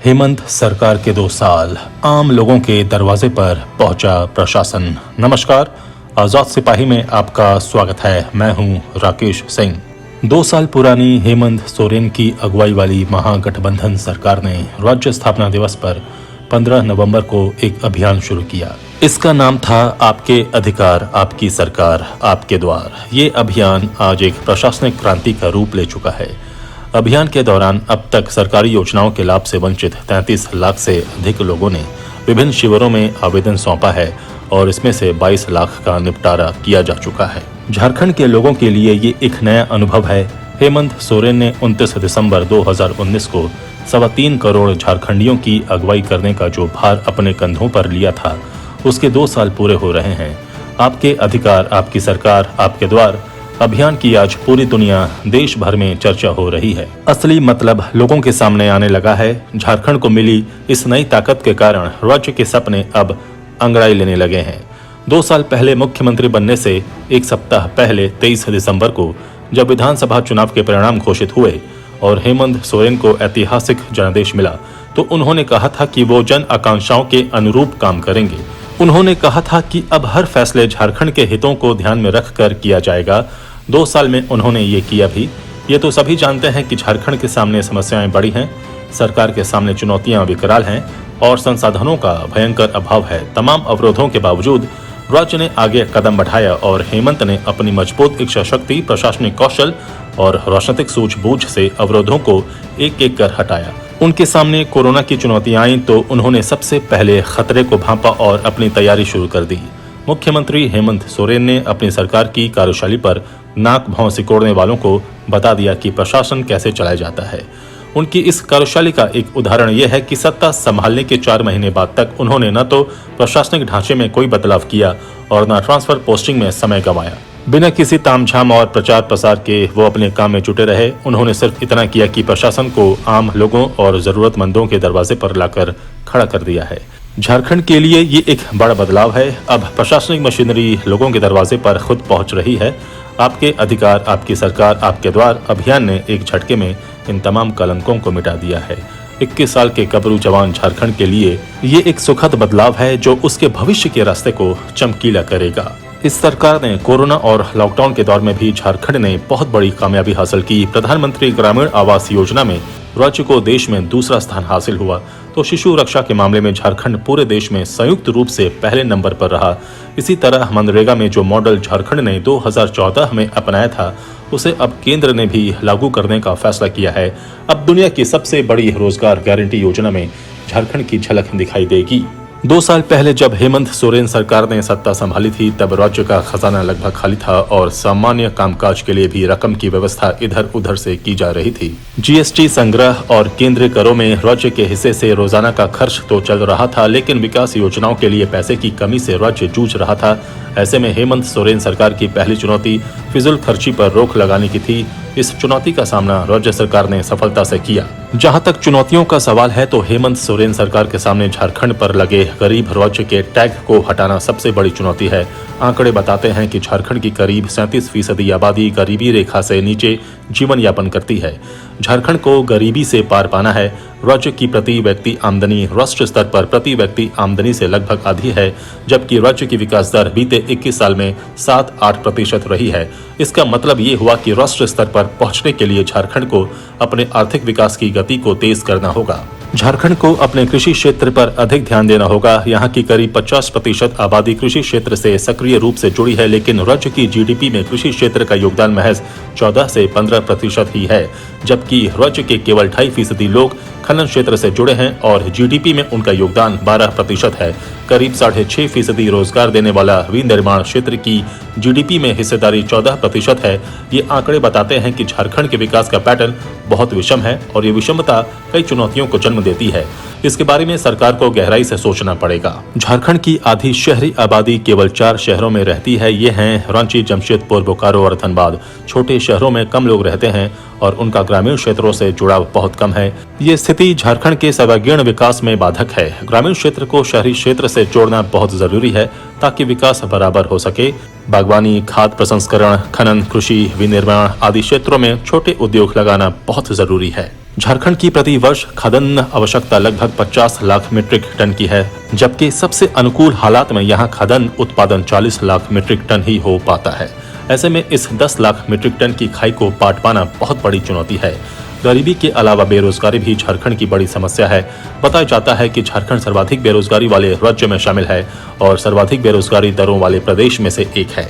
हेमंत सरकार के 2 साल, आम लोगों के दरवाजे पर पहुंचा प्रशासन। नमस्कार, आजाद सिपाही में आपका स्वागत है। मैं हूं राकेश सिंह। 2 साल पुरानी हेमंत सोरेन की अगुवाई वाली महागठबंधन सरकार ने राज्य स्थापना दिवस पर 15 नवंबर को एक अभियान शुरू किया। इसका नाम था आपके अधिकार, आपकी सरकार, आपके द्वार। ये अभियान आज एक प्रशासनिक क्रांति का रूप ले चुका है। अभियान के दौरान अब तक सरकारी योजनाओं के लाभ से वंचित 33 लाख से अधिक लोगों ने विभिन्न शिविरों में आवेदन सौंपा है और इसमें से 22 लाख का निपटारा किया जा चुका है। झारखंड के लोगों के लिए ये एक नया अनुभव है। हेमंत सोरेन ने 29 दिसंबर 2019 को 3.25 करोड़ झारखंडियों की अगुवाई करने का जो भार अपने कंधों पर लिया था, उसके 2 साल पूरे हो रहे हैं। आपके अधिकार, आपकी सरकार, आपके द्वार अभियान की आज पूरी दुनिया, देश भर में चर्चा हो रही है। असली मतलब लोगों के सामने आने लगा है। झारखंड को मिली इस नई ताकत के कारण राज्य के सपने अब अंगड़ाई लेने लगे हैं। 2 साल पहले मुख्यमंत्री बनने से एक सप्ताह पहले 23 दिसंबर को जब विधानसभा चुनाव के परिणाम घोषित हुए और हेमंत सोरेन को ऐतिहासिक जनादेश मिला, तो उन्होंने कहा था कि वो जन आकांक्षाओं के अनुरूप काम करेंगे। उन्होंने कहा था कि अब हर फैसले झारखंड के हितों को ध्यान में रखकर किया जाएगा। 2 साल में उन्होंने ये किया भी। ये तो सभी जानते हैं कि झारखंड के सामने समस्याएं बड़ी हैं, सरकार के सामने चुनौतियां विकराल हैं और संसाधनों का भयंकर अभाव है। तमाम अवरोधों के बावजूद राज्य ने आगे कदम बढ़ाया और हेमंत ने अपनी मजबूत इच्छा शक्ति, प्रशासनिक कौशल और राजनीतिक सूझबूझ से अवरोधों को एक एक कर हटाया। उनके सामने कोरोना की चुनौतियां आई तो उन्होंने सबसे पहले खतरे को भांपा और अपनी तैयारी शुरू कर दी। मुख्यमंत्री हेमंत सोरेन ने अपनी सरकार की कार्यशैली पर नाक भौं सिकोड़ने वालों को बता दिया कि प्रशासन कैसे चलाया जाता है। उनकी इस कार्यशैली का एक उदाहरण यह है कि सत्ता संभालने के 4 महीने बाद तक उन्होंने न तो प्रशासनिक ढांचे में कोई बदलाव किया और न ट्रांसफर पोस्टिंग में समय गंवाया। बिना किसी तामझाम और प्रचार प्रसार के वो अपने काम में जुटे रहे। उन्होंने सिर्फ इतना किया कि प्रशासन को आम लोगों और जरूरतमंदों के दरवाजे पर लाकर खड़ा कर दिया है। झारखंड के लिए ये एक बड़ा बदलाव है। अब प्रशासनिक मशीनरी लोगों के दरवाजे पर खुद पहुंच रही है। आपके अधिकार, आपकी सरकार, आपके द्वार अभियान ने एक झटके में इन तमाम कलंकों को मिटा दिया है। 21 साल के गबरू जवान झारखंड के लिए ये एक सुखद बदलाव है जो उसके भविष्य के रास्ते को चमकीला करेगा। इस सरकार ने कोरोना और लॉकडाउन के दौर में भी झारखंड ने बहुत बड़ी कामयाबी हासिल की। प्रधानमंत्री ग्रामीण आवास योजना में राज्य को देश में दूसरा स्थान हासिल हुआ तो शिशु रक्षा के मामले में झारखंड पूरे देश में संयुक्त रूप से पहले नंबर पर रहा। इसी तरह मनरेगा में जो मॉडल झारखंड ने 2014 में अपनाया था, उसे अब केंद्र ने भी लागू करने का फैसला किया है। अब दुनिया की सबसे बड़ी रोजगार गारंटी योजना में झारखंड की झलक दिखाई देगी। 2 साल पहले जब हेमंत सोरेन सरकार ने सत्ता संभाली थी, तब राज्य का खजाना लगभग खाली था और सामान्य कामकाज के लिए भी रकम की व्यवस्था इधर उधर से की जा रही थी। जीएसटी संग्रह और केंद्रीय करों में राज्य के हिस्से से रोजाना का खर्च तो चल रहा था, लेकिन विकास योजनाओं के लिए पैसे की कमी से राज्य जूझ रहा था। ऐसे में हेमंत सोरेन सरकार की पहली चुनौती फिजूल खर्ची पर रोक लगाने की थी। इस चुनौती का सामना राज्य सरकार ने सफलता से किया। जहां तक चुनौतियों का सवाल है तो हेमंत सोरेन सरकार के सामने झारखंड पर लगे गरीब राज्य के टैग को हटाना सबसे बड़ी चुनौती है। आंकड़े बताते हैं कि झारखंड की करीब 37% आबादी गरीबी रेखा से नीचे जीवन यापन करती है। झारखंड को गरीबी से पार पाना है। राज्य की प्रति व्यक्ति आमदनी राष्ट्रीय स्तर पर प्रति व्यक्ति आमदनी से लगभग आधी है, जबकि राज्य की विकास दर बीते 21 साल में 7-8% रही है। इसका मतलब ये हुआ कि राष्ट्रीय स्तर पर पहुंचने के लिए झारखंड को अपने आर्थिक विकास की गति को तेज करना होगा। झारखंड को अपने कृषि क्षेत्र पर अधिक ध्यान देना होगा। यहाँ की करीब 50% आबादी कृषि क्षेत्र से सक्रिय रूप से जुड़ी है, लेकिन राज्य की जीडीपी में कृषि क्षेत्र का योगदान महज 14 से 15% ही है, जबकि राज्य के केवल 2.5% लोग खनन क्षेत्र से जुड़े हैं और जीडीपी में उनका योगदान 12% है। करीब 6.5% रोजगार देने वाला विनिर्माण क्षेत्र की जीडीपी में हिस्सेदारी 14% है। ये आंकड़े बताते हैं कि झारखंड के विकास का पैटर्न बहुत विषम है और ये विषमता कई चुनौतियों को जन्म देती है। इसके बारे में सरकार को गहराई से सोचना पड़ेगा। झारखंड की आधी शहरी आबादी केवल 4 शहरों में रहती है। ये हैं रांची, जमशेदपुर, बोकारो और धनबाद। छोटे शहरों में कम लोग रहते हैं और उनका ग्रामीण क्षेत्रों से जुड़ाव बहुत कम है। ये स्थिति झारखंड के सर्वांगीण विकास में बाधक है। ग्रामीण क्षेत्र को शहरी क्षेत्र से जोड़ना बहुत जरूरी है ताकि विकास बराबर हो सके। बागवानी, खाद्य प्रसंस्करण, खनन, कृषि, विनिर्माण आदि क्षेत्रों में छोटे उद्योग लगाना बहुत जरूरी है। झारखंड की प्रति वर्ष खाद्यान्न आवश्यकता लगभग 50 लाख मीट्रिक टन की है, जबकि सबसे अनुकूल हालात में यहाँ खाद्यान्न उत्पादन 40 लाख मीट्रिक टन ही हो पाता है। ऐसे में इस 10 लाख मीट्रिक टन की खाई को पाट पाना बहुत बड़ी चुनौती है। गरीबी के अलावा बेरोजगारी भी झारखंड की बड़ी समस्या है। बताया जाता है कि झारखंड सर्वाधिक बेरोजगारी वाले राज्य में शामिल है और सर्वाधिक बेरोजगारी दरों वाले प्रदेश में से एक है।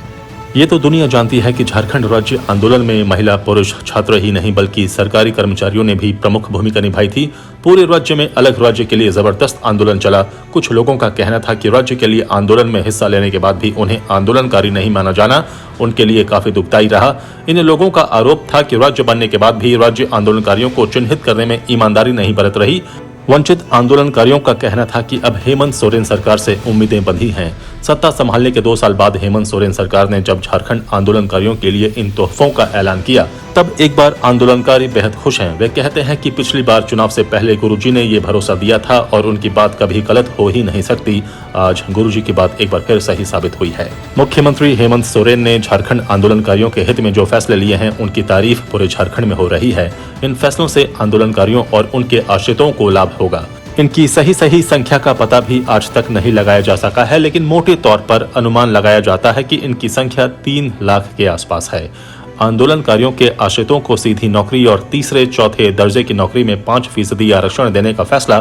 ये तो दुनिया जानती है कि झारखंड राज्य आंदोलन में महिला, पुरुष, छात्र ही नहीं बल्कि सरकारी कर्मचारियों ने भी प्रमुख भूमिका निभाई थी। पूरे राज्य में अलग राज्य के लिए जबरदस्त आंदोलन चला। कुछ लोगों का कहना था कि राज्य के लिए आंदोलन में हिस्सा लेने के बाद भी उन्हें आंदोलनकारी नहीं माना जाना उनके लिए काफी दुखदायी रहा। इन लोगों का आरोप था कि राज्य बनने के बाद भी राज्य आंदोलनकारियों को चिन्हित करने में ईमानदारी नहीं बरत रही। वंचित आंदोलनकारियों का कहना था कि अब हेमंत सोरेन सरकार से उम्मीदें बंधी हैं। सत्ता संभालने के 2 साल बाद हेमंत सोरेन सरकार ने जब झारखंड आंदोलनकारियों के लिए इन तोहफों का ऐलान किया, तब एक बार आंदोलनकारी बेहद खुश हैं। वे कहते हैं कि पिछली बार चुनाव से पहले गुरुजी ने ये भरोसा दिया था और उनकी बात कभी गलत हो ही नहीं सकती। आज गुरुजी की बात एक बार फिर सही साबित हुई है। मुख्यमंत्री हेमंत सोरेन ने झारखंड आंदोलनकारियों के हित में जो फैसले लिए हैं, उनकी तारीफ पूरे झारखंड में हो रही है। इन फैसलों से आंदोलनकारियों और उनके आश्रितों को लाभ होगा। इनकी सही संख्या का पता भी आज तक नहीं लगाया जा सका है, लेकिन मोटे तौर पर अनुमान लगाया जाता है कि इनकी संख्या 3 लाख के आसपास है। आंदोलनकारियों के आश्रितों को सीधी नौकरी और तीसरे चौथे दर्जे की नौकरी में 5% आरक्षण देने का फैसला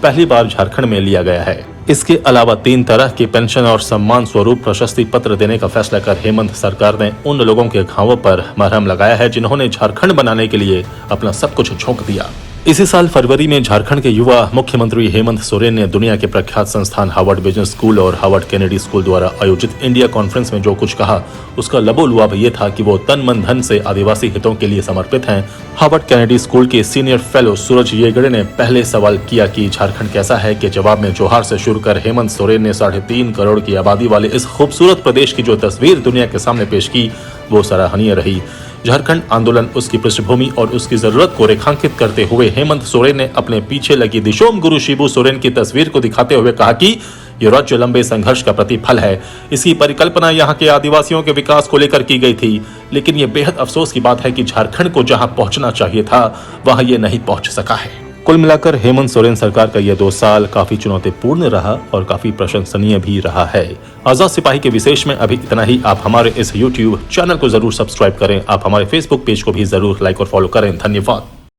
पहली बार झारखंड में लिया गया है। इसके अलावा 3 तरह की पेंशन और सम्मान स्वरूप प्रशस्ति पत्र देने का फैसला कर हेमंत सरकार ने उन लोगों के घावों पर मरहम लगाया है जिन्होंने झारखंड बनाने के लिए अपना सब कुछ झोंक दिया। इसी साल फरवरी में झारखंड के युवा मुख्यमंत्री हेमंत सोरेन ने दुनिया के प्रख्यात संस्थान हार्वर्ड बिजनेस स्कूल और हार्वर्ड कैनेडी स्कूल द्वारा आयोजित इंडिया कॉन्फ्रेंस में जो कुछ कहा, उसका लबोलुआब ये था कि वो तन मन धन से आदिवासी हितों के लिए समर्पित हैं। हार्वर्ड कैनेडी स्कूल के सीनियर फेलो सूरज येगड़े ने पहले सवाल किया कि झारखंड कैसा है, के जवाब में जोहार से शुरू कर हेमंत सोरेन ने 3.5 करोड़ की आबादी वाले इस खूबसूरत प्रदेश की जो तस्वीर दुनिया के सामने पेश की, वो सराहनीय रही। झारखंड आंदोलन, उसकी पृष्ठभूमि और उसकी जरूरत को रेखांकित करते हुए हेमंत सोरेन ने अपने पीछे लगी दिशोम गुरु शिबू सोरेन की तस्वीर को दिखाते हुए कहा कि ये राज्य लंबे संघर्ष का प्रतिफल है। इसकी परिकल्पना यहाँ के आदिवासियों के विकास को लेकर की गई थी, लेकिन ये बेहद अफसोस की बात है कि झारखंड को जहाँ पहुंचना चाहिए था, वहां ये नहीं पहुंच सका है। कुल मिलाकर हेमंत सोरेन सरकार का यह 2 साल काफी चुनौतीपूर्ण रहा और काफी प्रशंसनीय भी रहा है। आजाद सिपाही के विशेष में अभी इतना ही। आप हमारे इस YouTube चैनल को जरूर सब्सक्राइब करें। आप हमारे Facebook पेज को भी जरूर लाइक और फॉलो करें। धन्यवाद।